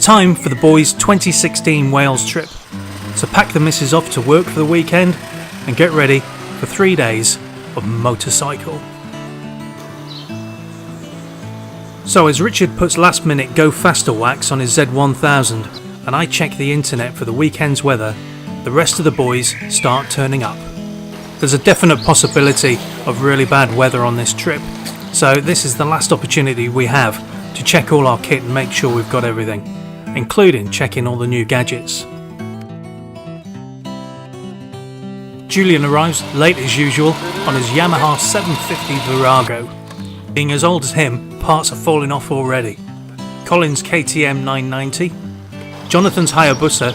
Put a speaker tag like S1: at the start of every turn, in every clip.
S1: time for the boys' 2016 Wales trip. So pack the missus off to work for the weekend and get ready for 3 days of motorcycle. So as Richard puts last minute go faster wax on his Z1000 and I check the internet for the weekend's weather, the rest of the boys start turning up. There's a definite possibility of really bad weather on this trip, so this is the last opportunity we have to check all our kit and make sure we've got everything, including checking all the new gadgets. Julian arrives late as usual on his Yamaha 750 Virago. Being as old as him, parts are falling off already. Colin's KTM 990, Jonathan's Hayabusa,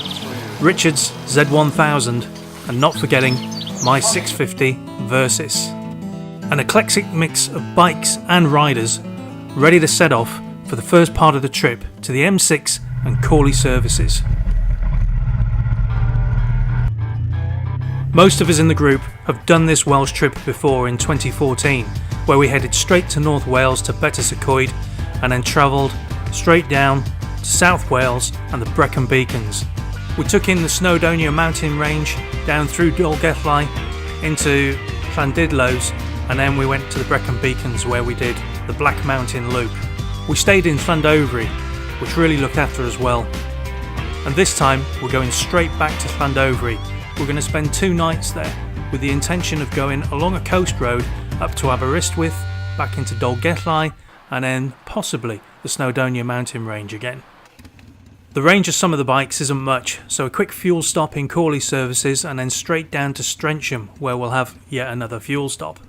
S1: Richard's Z1000, and not forgetting my 650 Versys. An eclectic mix of bikes and riders ready to set off for the first part of the trip to the M6 and Corley services. Most of us in the group have done this Welsh trip before in 2014, where we headed straight to North Wales to Bettws-y-Coed and then travelled straight down to South Wales and the Brecon Beacons. We took in the Snowdonia mountain range down through Dolgellau into Llandidlos, and then we went to the Brecon Beacons where we did the Black Mountain Loop. We stayed in Llandovery, which really looked after us well. And this time we're going straight back to Llandovery. We're going to spend 2 nights there with the intention of going along a coast road up to Aberystwyth, back into Dolgellau, and then possibly the Snowdonia mountain range again. The range of some of the bikes isn't much, so a quick fuel stop in Corley services and then straight down to Strensham where we'll have yet another fuel stop.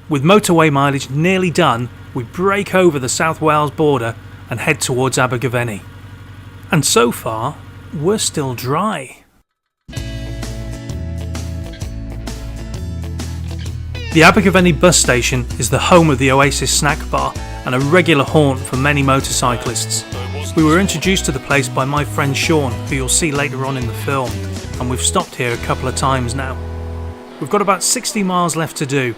S1: With motorway mileage nearly done, we break over the South Wales border and head towards Aberystwyth. And so far, we're still dry. The Aberystwyth bus station is the home of the Oasis snack bar and a regular haunt for many motorcyclists. We were introduced to the place by my friend Sean, who you'll see later on in the film, and we've stopped here a couple of times now. We've got about 60 miles left to do,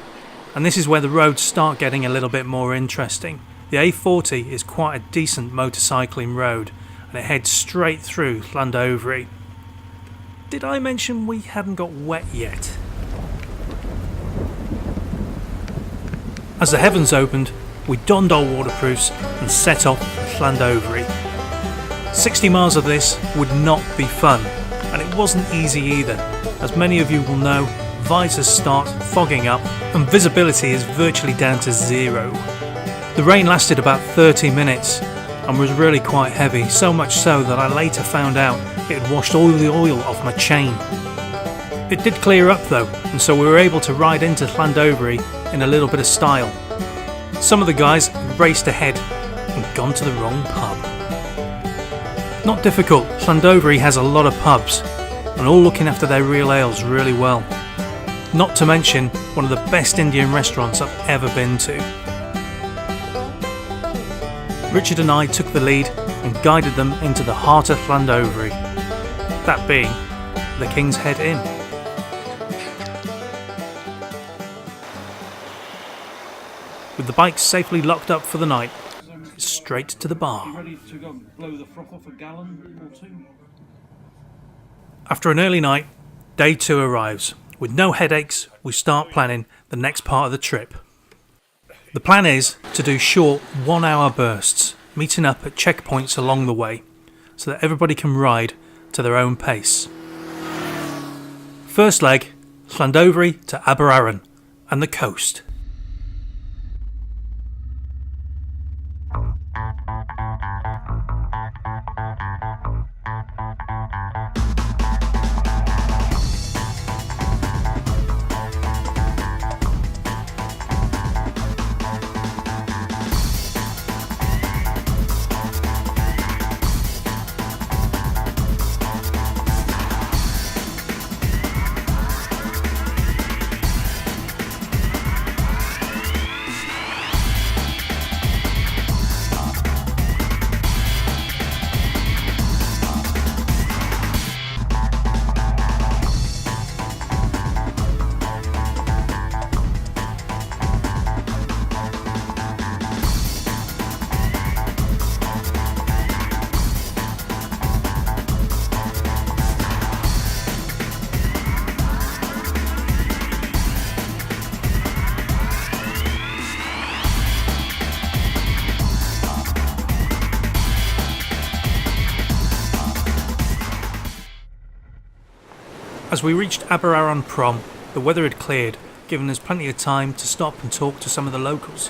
S1: and this is where the roads start getting a little bit more interesting. The A40 is quite a decent motorcycling road, and it heads straight through Llandovery. Did I mention we hadn't got wet yet? As the heavens opened, we donned our waterproofs and set off for Llandovery. 60 miles of this would not be fun, and it wasn't easy either. As many of you will know, visors start fogging up and visibility is virtually down to 0. The rain lasted about 30 minutes and was really quite heavy, so much so that I later found out it had washed all the oil off my chain. It did clear up though, and so we were able to ride into Llandovery in a little bit of style. Some of the guys had raced ahead and gone to the wrong pub. Not difficult, Llandovery has a lot of pubs and all looking after their real ales really well. Not to mention one of the best Indian restaurants I've ever been to. Richard and I took the lead and guided them into the heart of Llandovery, that being the King's Head Inn. With the bikes safely locked up for the night, straight to the bar.
S2: Ready to go blow the froth off a gallon or 2?
S1: After an early night, day 2 arrives. With no headaches, we start planning the next part of the trip. The plan is to do short 1-hour bursts, meeting up at checkpoints along the way, so that everybody can ride to their own pace. First leg, Llandovery to Aberystwyth and the coast. As we reached Aberystwyth Prom, the weather had cleared, giving us plenty of time to stop and talk to some of the locals.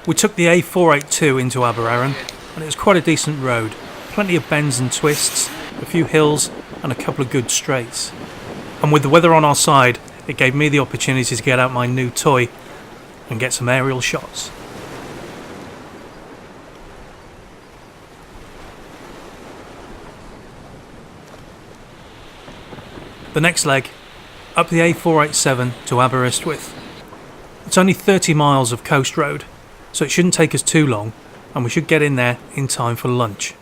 S1: We took the A482 into Aberystwyth, and it was quite a decent road, plenty of bends and twists, a few hills and a couple of good straights. And with the weather on our side, it gave me the opportunity to get out my new toy and get some aerial shots. The next leg, up the A487 to Aberystwyth. It's only 30 miles of coast road, so it shouldn't take us too long, and we should get in there in time for lunch.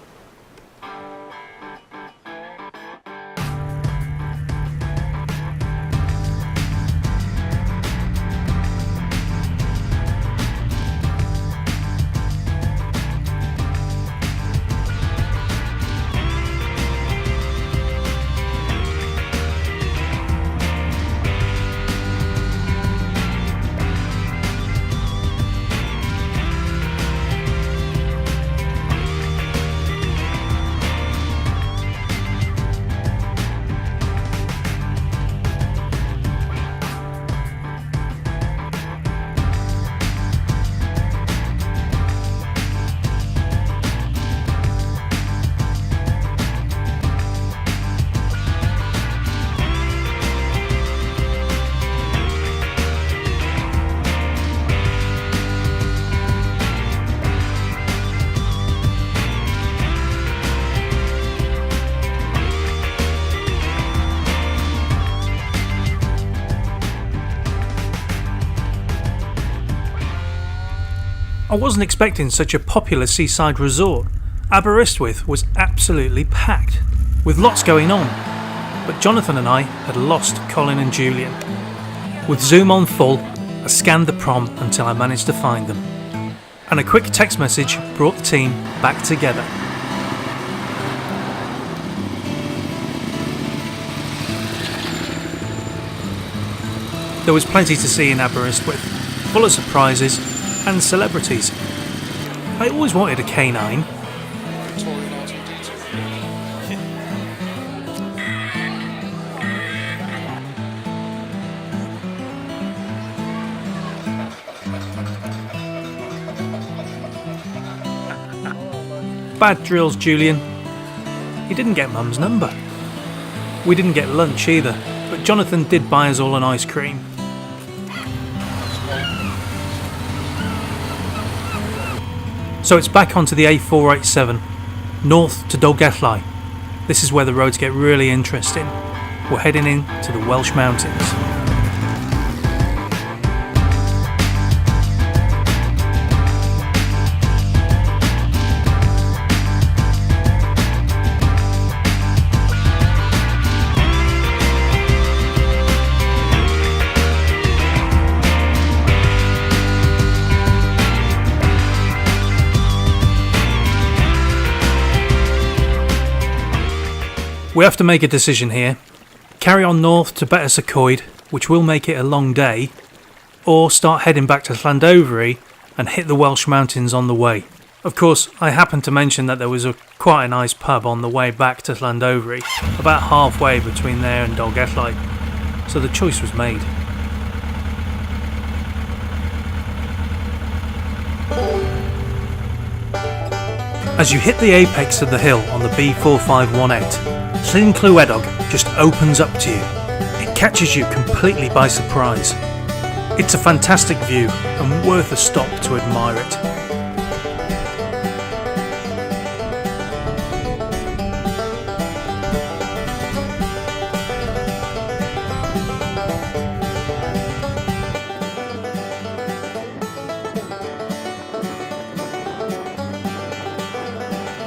S1: I wasn't expecting such a popular seaside resort. Aberystwyth was absolutely packed, with lots going on, but Jonathan and I had lost Colin and Julian. With Zoom on full, I scanned the prom until I managed to find them, and a quick text message brought the team back together. There was plenty to see in Aberystwyth, full of surprises and celebrities. I always wanted a canine. Bad drills, Julian. He didn't get Mum's number. We didn't get lunch either, but Jonathan did buy us all an ice cream. So it's back onto the A487, north to Dolgellau. This is where the roads get really interesting. We're heading into the Welsh mountains. We have to make a decision here. Carry on north to Aberystwyth, which will make it a long day, or start heading back to Llandovery and hit the Welsh mountains on the way. Of course, I happened to mention that there was quite a nice pub on the way back to Llandovery, about halfway between there and Dolgellau, so the choice was made. As you hit the apex of the hill on the B4518, Llandovery just opens up to you. It catches you completely by surprise. It's a fantastic view and worth a stop to admire it.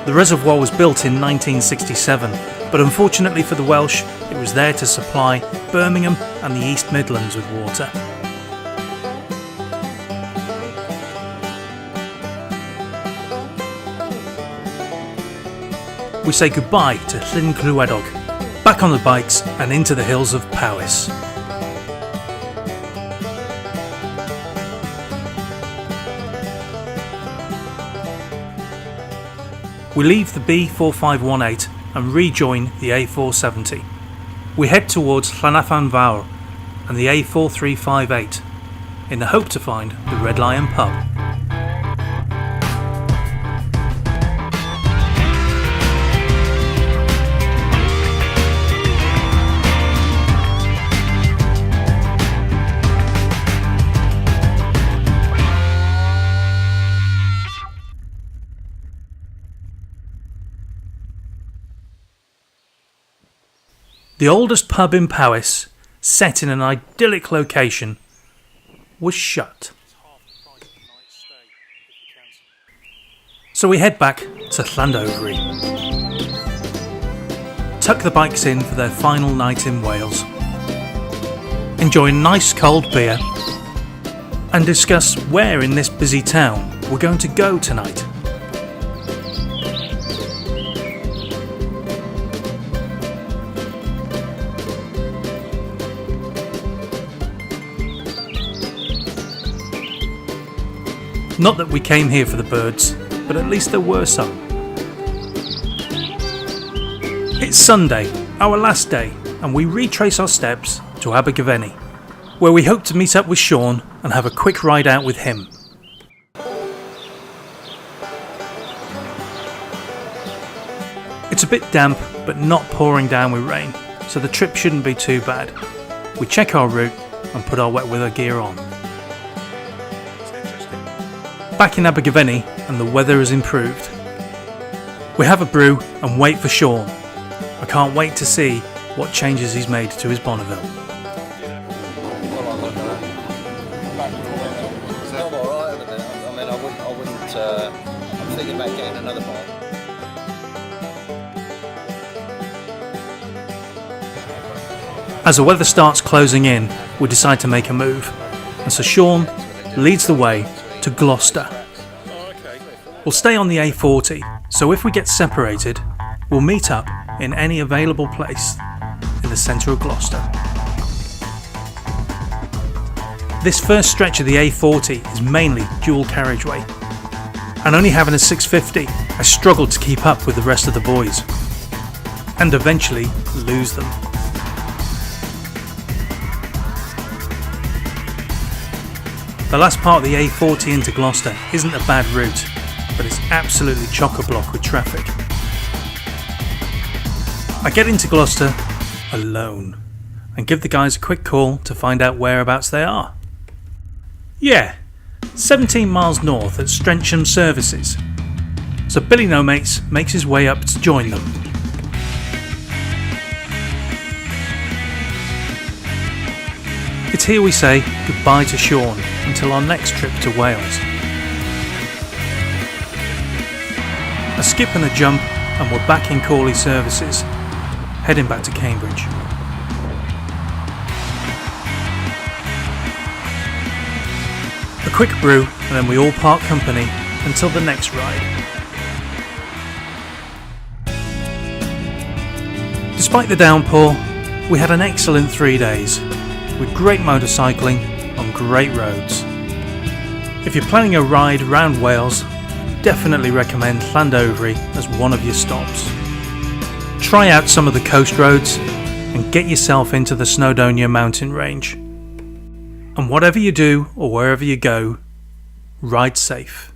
S1: The reservoir was built in 1967, but unfortunately for the Welsh, it was there to supply Birmingham and the East Midlands with water. We say goodbye to Llandovery, back on the bikes and into the hills of Powys. We leave the B4518 and rejoin the A470. we head towards Llandovery and the A4358 in the hope to find the Red Lion pub. The oldest pub in Powys, set in an idyllic location, was shut. So we head back to Llandovery. Tuck the bikes in for their final night in Wales. Enjoy nice cold beer and discuss where in this busy town we're going to go tonight. Not that we came here for the birds, but at least there were some. It's Sunday, our last day, and we retrace our steps to Aberystwyth, where we hope to meet up with Sean and have a quick ride out with him. It's a bit damp, but not pouring down with rain, so the trip shouldn't be too bad. We check our route and put our wet weather gear on. Back in Aberystwyth and the weather has improved. We have a brew and wait for Sean. I can't wait to see what changes he's made to his Bonneville.
S3: It's not alright at the minute. I mean, I wouldn't. I'm thinking about getting another bike.
S1: As the weather starts closing in, we decide to make a move, and so Sean leads the way to Gloucester. We'll stay on the A40, so if we get separated, we'll meet up in any available place in the centre of Gloucester. This first stretch of the A40 is mainly dual carriageway, and only having a 650, I struggled to keep up with the rest of the boys, and eventually lose them. The last part of the A40 into Gloucester isn't a bad route, but it's absolutely chock-a-block with traffic. I get into Gloucester alone and give the guys a quick call to find out whereabouts they are. Yeah, 17 miles north at Strensham Services. So Billy No Mates makes his way up to join them. It's here we say goodbye to Sean until our next trip to Wales. A skip and a jump and we're back in Cawley Services, heading back to Cambridge. A quick brew and then we all part company until the next ride. Despite the downpour, we had an excellent 3 days, with great motorcycling on great roads. If you're planning a ride around Wales, definitely recommend Llandovery as one of your stops. Try out some of the coast roads and get yourself into the Snowdonia mountain range. And whatever you do or wherever you go, ride safe.